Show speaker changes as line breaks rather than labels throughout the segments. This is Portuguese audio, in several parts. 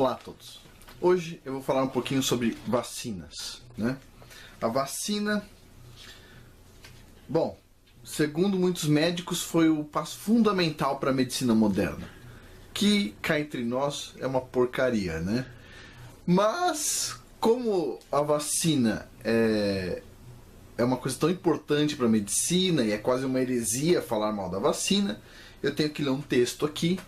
Olá a todos. Hoje eu vou falar um pouquinho sobre vacinas, né? A vacina, bom, segundo muitos médicos, foi o passo fundamental para a medicina moderna, que cá entre nós é uma porcaria, né? Mas como a vacina é uma coisa tão importante para a medicina e é quase uma heresia falar mal da vacina, eu tenho que ler um texto aqui,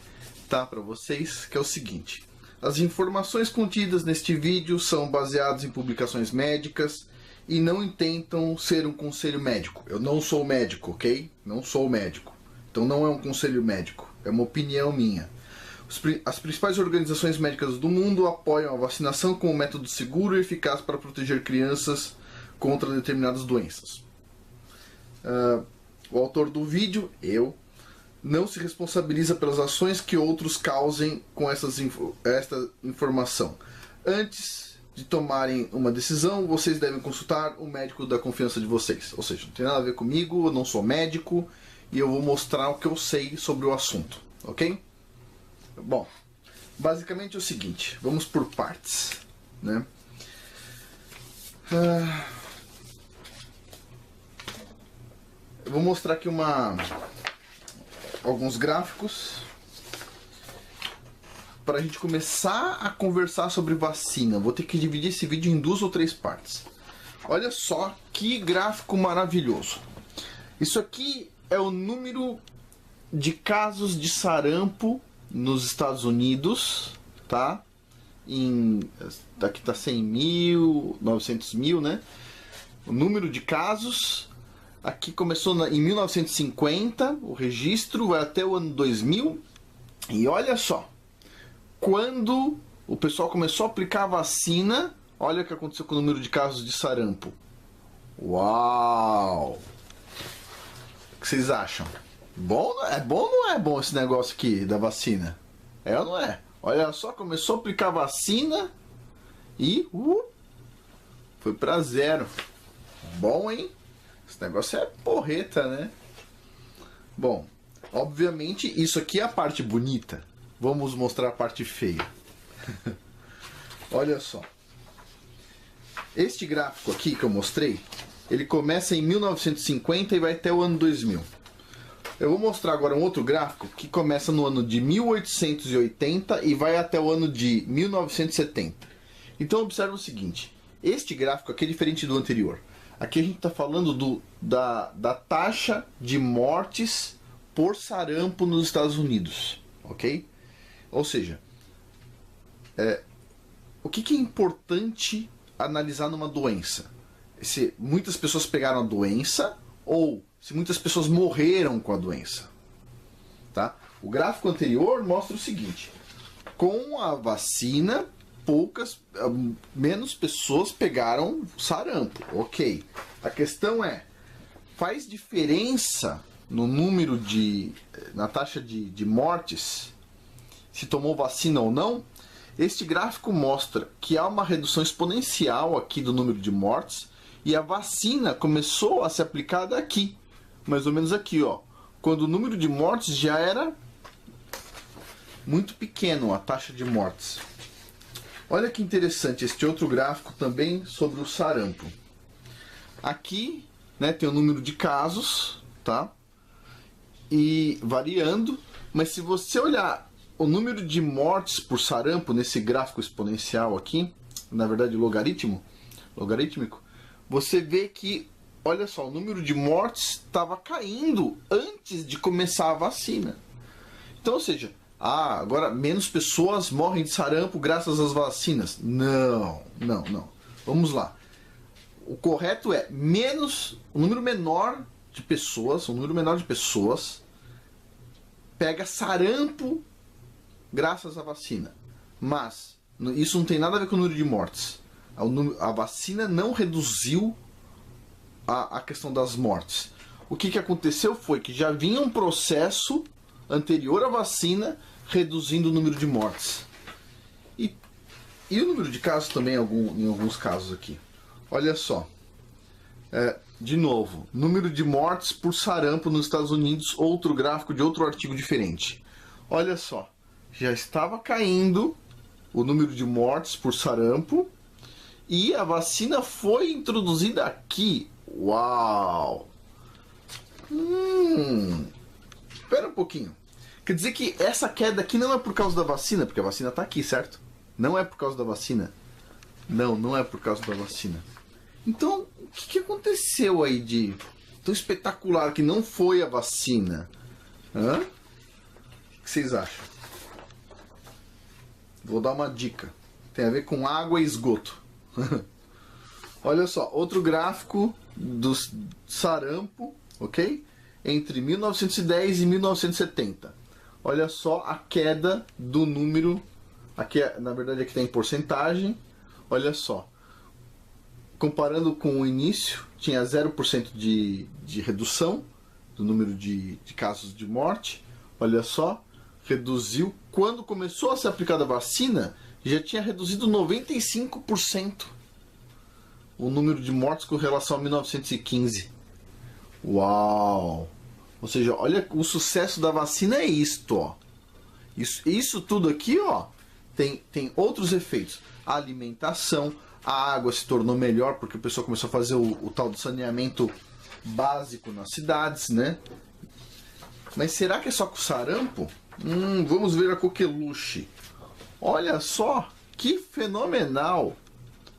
tá, para vocês, que é o seguinte: as informações contidas neste vídeo são baseadas em publicações médicas e não intentam ser um conselho médico. Eu não sou médico, ok? Não sou médico. Então não é um conselho médico, é uma opinião minha. As principais organizações médicas do mundo apoiam a vacinação como um método seguro e eficaz para proteger crianças contra determinadas doenças. O autor do vídeo, eu, não se responsabiliza pelas ações que outros causem com esta informação. Antes de tomarem uma decisão, vocês devem consultar o médico da confiança de vocês. Ou seja, não tem nada a ver comigo, eu não sou médico e eu vou mostrar o que eu sei sobre o assunto, ok? Bom, basicamente é o seguinte, vamos por partes, né? Eu vou mostrar aqui alguns gráficos para a gente começar a conversar sobre vacina. Vou ter que dividir esse vídeo em 2 ou 3 partes. Olha só que gráfico maravilhoso. Isso aqui é o número de casos de sarampo nos Estados Unidos, tá? Aqui está 100 mil, 900 mil, né? O número de casos. Aqui começou em 1950, o registro vai até o ano 2000. E olha só, quando o pessoal começou a aplicar a vacina, olha o que aconteceu com o número de casos de sarampo. Uau! O que vocês acham? Bom ou não é bom esse negócio aqui da vacina? É ou não é? Olha só, começou a aplicar a vacina e foi para 0. Bom, hein? Esse negócio é porreta, né? Bom, obviamente isso aqui é a parte bonita. Vamos mostrar a parte feia. Olha só. Este gráfico aqui que eu mostrei, ele começa em 1950 e vai até o ano 2000. Eu vou mostrar agora um outro gráfico que começa no ano de 1880 e vai até o ano de 1970. Então observe o seguinte, este gráfico aqui é diferente do anterior. Aqui a gente está falando da taxa de mortes por sarampo nos Estados Unidos, ok? Ou seja, o que é importante analisar numa doença? Se muitas pessoas pegaram a doença ou se muitas pessoas morreram com a doença, tá? O gráfico anterior mostra o seguinte: com a vacina, menos pessoas pegaram sarampo, ok? A questão é, faz diferença no número na taxa de mortes, se tomou vacina ou não? Este gráfico mostra que há uma redução exponencial aqui do número de mortes e a vacina começou a ser aplicada aqui, mais ou menos aqui, ó, quando o número de mortes já era muito pequeno, a taxa de mortes. Olha que interessante este outro gráfico também sobre o sarampo. Aqui, né, tem o número de casos, tá? E variando, mas se você olhar o número de mortes por sarampo nesse gráfico exponencial aqui, na verdade logarítmico, você vê que, olha só, o número de mortes estava caindo antes de começar a vacina. Então, ou seja, agora menos pessoas morrem de sarampo graças às vacinas. Não. Vamos lá. O correto é um número menor de pessoas pega sarampo graças à vacina. Mas isso não tem nada a ver com o número de mortes. A vacina não reduziu a questão das mortes. O que aconteceu foi que já vinha um processo anterior à vacina reduzindo o número de mortes. E o número de casos também em alguns casos aqui. Olha só. De novo, número de mortes por sarampo nos Estados Unidos, outro gráfico de outro artigo diferente. Olha só, já estava caindo o número de mortes por sarampo e a vacina foi introduzida aqui. Uau! Espera um pouquinho. Quer dizer que essa queda aqui não é por causa da vacina, porque a vacina está aqui, certo? Não é por causa da vacina. Não, não é por causa da vacina. Então, o que aconteceu aí de tão espetacular que não foi a vacina? Hã? O que vocês acham? Vou dar uma dica. Tem a ver com água e esgoto. Olha só, outro gráfico do sarampo, ok? Entre 1910 e 1970. Olha só a queda do número. Aqui, na verdade, aqui tem porcentagem. Olha só. Comparando com o início, tinha 0% de redução do número de casos de morte. Olha só. Reduziu. Quando começou a ser aplicada a vacina, já tinha reduzido 95% o número de mortes com relação a 1915. Uau! Ou seja, olha, o sucesso da vacina é isto, ó. Isso tudo aqui, ó, tem outros efeitos. A alimentação, a água se tornou melhor porque o pessoal começou a fazer o tal do saneamento básico nas cidades, né? Mas será que é só com sarampo? Vamos ver a coqueluche. Olha só, que fenomenal,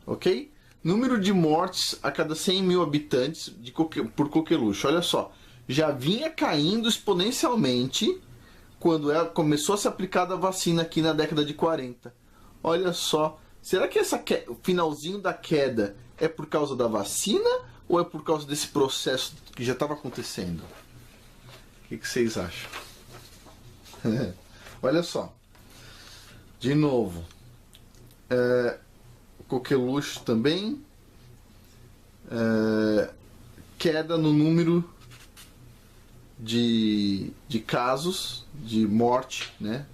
ok? Número de mortes a cada 100 mil habitantes por coqueluche. Olha só, já vinha caindo exponencialmente quando começou a ser aplicada a vacina aqui na década de 40. Olha só, será que o finalzinho da queda é por causa da vacina ou é por causa desse processo que já estava acontecendo? O que vocês acham? Olha só, de novo, coqueluche também, queda no número de casos de morte, né,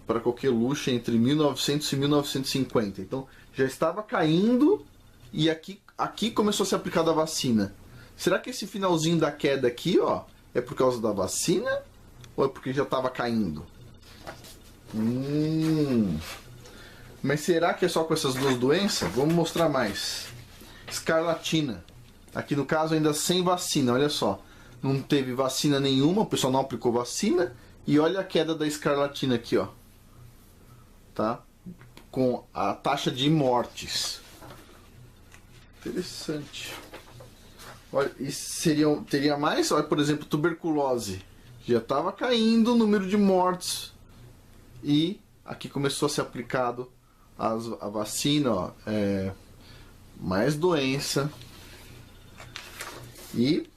para coqueluche entre 1900 e 1950. Então já estava caindo e aqui começou a ser aplicada a vacina. Será que esse finalzinho da queda aqui, ó, é por causa da vacina ou é porque já estava caindo? Mas será que é só com essas duas doenças? Vamos mostrar mais. Escarlatina. Aqui no caso ainda sem vacina, olha só. Não teve vacina nenhuma, o pessoal não aplicou vacina. E olha a queda da escarlatina aqui, ó. Tá? Com a taxa de mortes. Interessante. Olha, e teria mais? Olha, por exemplo, tuberculose. Já estava caindo o número de mortes. E aqui começou a ser aplicado a vacina, ó, mais doença. E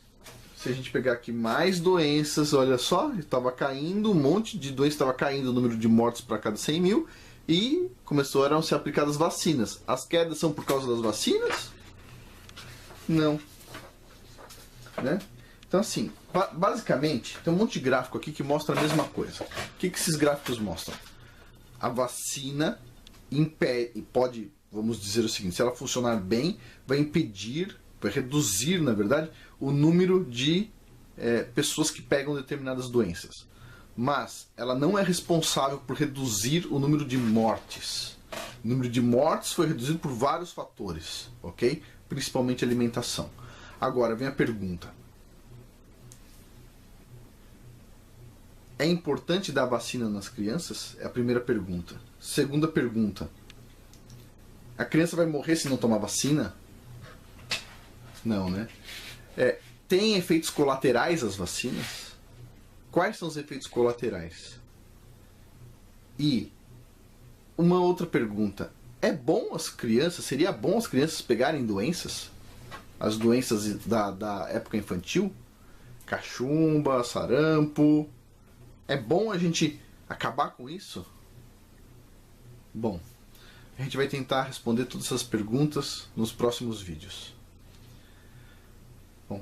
se a gente pegar aqui mais doenças, olha só, estava caindo, um monte de doenças, estava caindo o número de mortes para cada 100 mil. E começaram a ser aplicadas vacinas. As quedas são por causa das vacinas? Não. Né? Então assim, basicamente, tem um monte de gráfico aqui que mostra a mesma coisa. O que esses gráficos mostram? A vacina pode, vamos dizer o seguinte, se ela funcionar bem, vai impedir, vai reduzir, na verdade, o número de pessoas que pegam determinadas doenças. Mas ela não é responsável por reduzir o número de mortes. O número de mortes foi reduzido por vários fatores, ok? Principalmente alimentação. Agora vem a pergunta. É importante dar vacina nas crianças? É a primeira pergunta. Segunda pergunta. A criança vai morrer se não tomar vacina? Não, né? Tem efeitos colaterais as vacinas? Quais são os efeitos colaterais? E uma outra pergunta. É bom as crianças, seria bom as crianças pegarem doenças? As doenças da época infantil? Cachumba, sarampo. É bom a gente acabar com isso? Bom, a gente vai tentar responder todas essas perguntas nos próximos vídeos. Bom,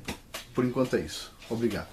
por enquanto é isso. Obrigado.